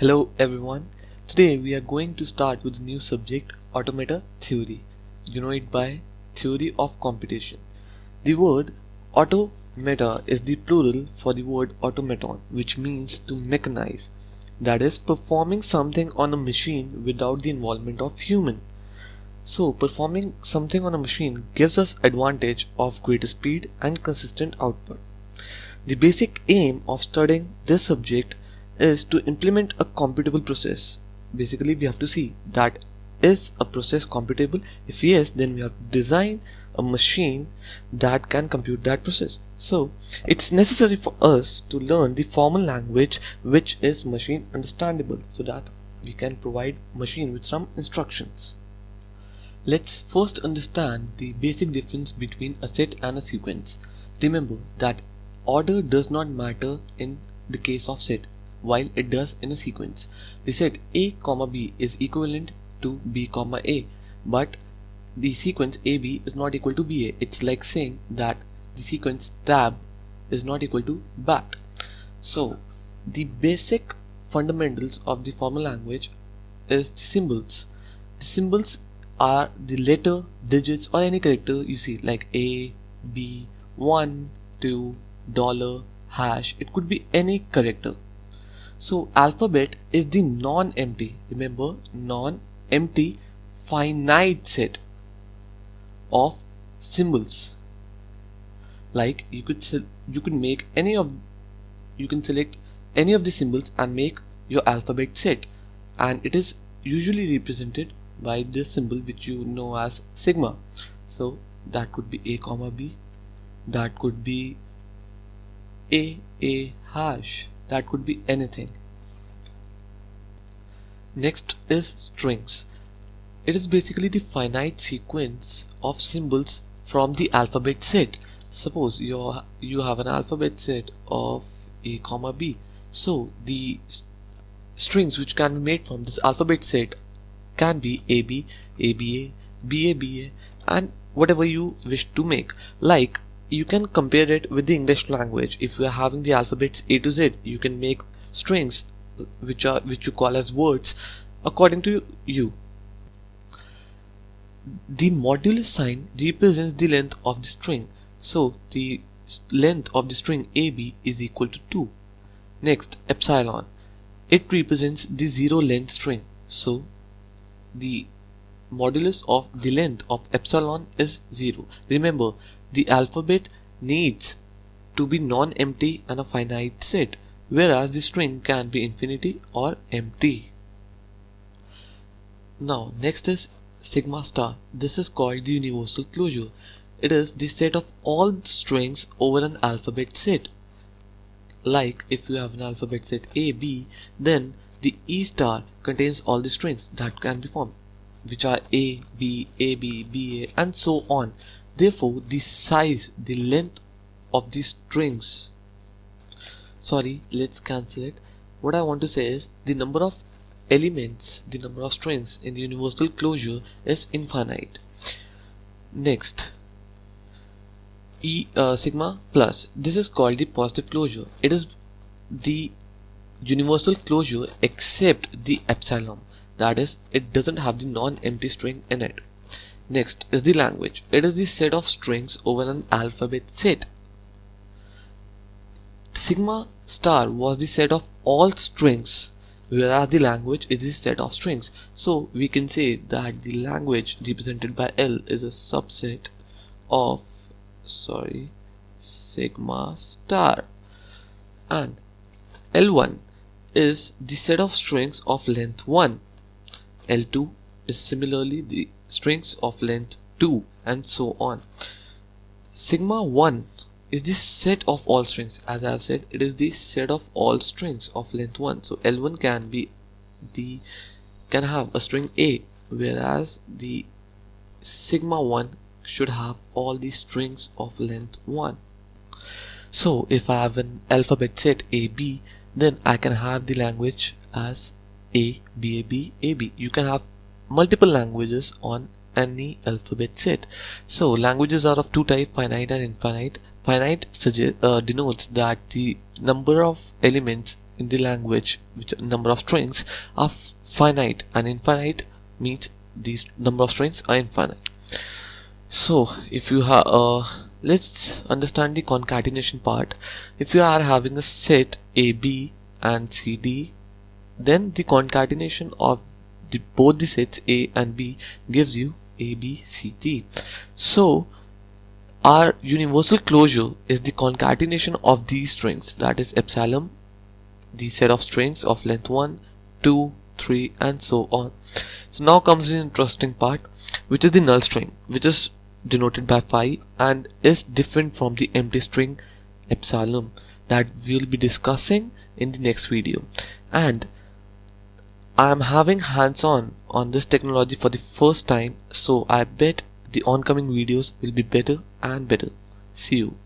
Hello everyone. Today we are going to start with a new subject, automata theory. You know it by theory of computation. The word automata is the plural for the word automaton, which means to mechanize. That is, performing something on a machine without the involvement of human. So performing something on a machine gives us advantage of greater speed and consistent output. The basic aim of studying this subject is to implement a computable process. Basically, we have to see that is a process computable. If yes, then we have to design a machine that can compute that process. So it's necessary for us to learn the formal language which is machine understandable so that we can provide machine with some instructions. Let's first understand the basic difference between a set and a sequence. Remember that order does not matter in the case of set, while it does in a sequence. The set A, B is equivalent to B, A, but the sequence AB is not equal to BA. It's like saying that the sequence tab is not equal to bat. So the basic fundamentals of the formal language is the symbols. The symbols are the letter, digits, or any character you see, like A, B, 1, 2, dollar, hash. It could be any character. So alphabet is the non-empty, remember, non-empty finite set of symbols. Like you could select any of the symbols and make your alphabet set, and it is usually represented by this symbol which you know as sigma. So that could be A, B, that could be A hash, that could be anything. Next is strings. It is basically the finite sequence of symbols from the alphabet set. Suppose you have an alphabet set of A, B. So the strings which can be made from this alphabet set can be AB, ABA, BABA, and whatever you wish to make. Like you can compare it with the English language. If you are having the alphabets A to Z, you can make strings which you call as words according to you. The modulus sign represents the length of the string. So the length of the string AB is equal to 2. Next, epsilon. It represents the zero length string. So the modulus of the length of epsilon is 0. Remember, the alphabet needs to be non-empty and a finite set, whereas the string can be infinity or empty. Now next is sigma star. This is called the universal closure. It is the set of all strings over an alphabet set. Like if you have an alphabet set A, B, then the E star contains all the strings that can be formed, which are A, B, AB, BA, and so on. Therefore, the size, the length of the strings, let's cancel it. What I want to say is the number of elements, the number of strings in the universal closure is infinite. Next, sigma plus. This is called the positive closure. It is the universal closure except the epsilon. That is, it doesn't have the non-empty string in it. Next is the language. It is the set of strings over an alphabet set. Sigma star was the set of all strings, whereas the language is the set of strings. So we can say that the language represented by L is a subset of sigma star, and L1 is the set of strings of length 1. L2 is similarly the strings of length 2, and so on. Sigma 1 is the set of all strings. As I have said, it is the set of all strings of length 1. So L1 can have a string A, whereas the sigma 1 should have all the strings of length 1. So if I have an alphabet set AB, then I can have the language as A, BAB, AB. You can have multiple languages on any alphabet set. So languages are of two types, finite and infinite. Finite denotes that the number of elements in the language, which number of strings are finite, and infinite means these number of strings are infinite. So if you have let's understand the concatenation part. If you are having a set AB and CD, then the concatenation of both the sets A and B gives you ABCD. So our universal closure is the concatenation of these strings, that is epsilon, the set of strings of length 1, 2, 3 and so on. So now comes the interesting part, which is the null string, which is denoted by phi and is different from the empty string epsilon that we will be discussing in the next video. And I am having hands-on on this technology for the first time, so I bet the oncoming videos will be better and better. See you.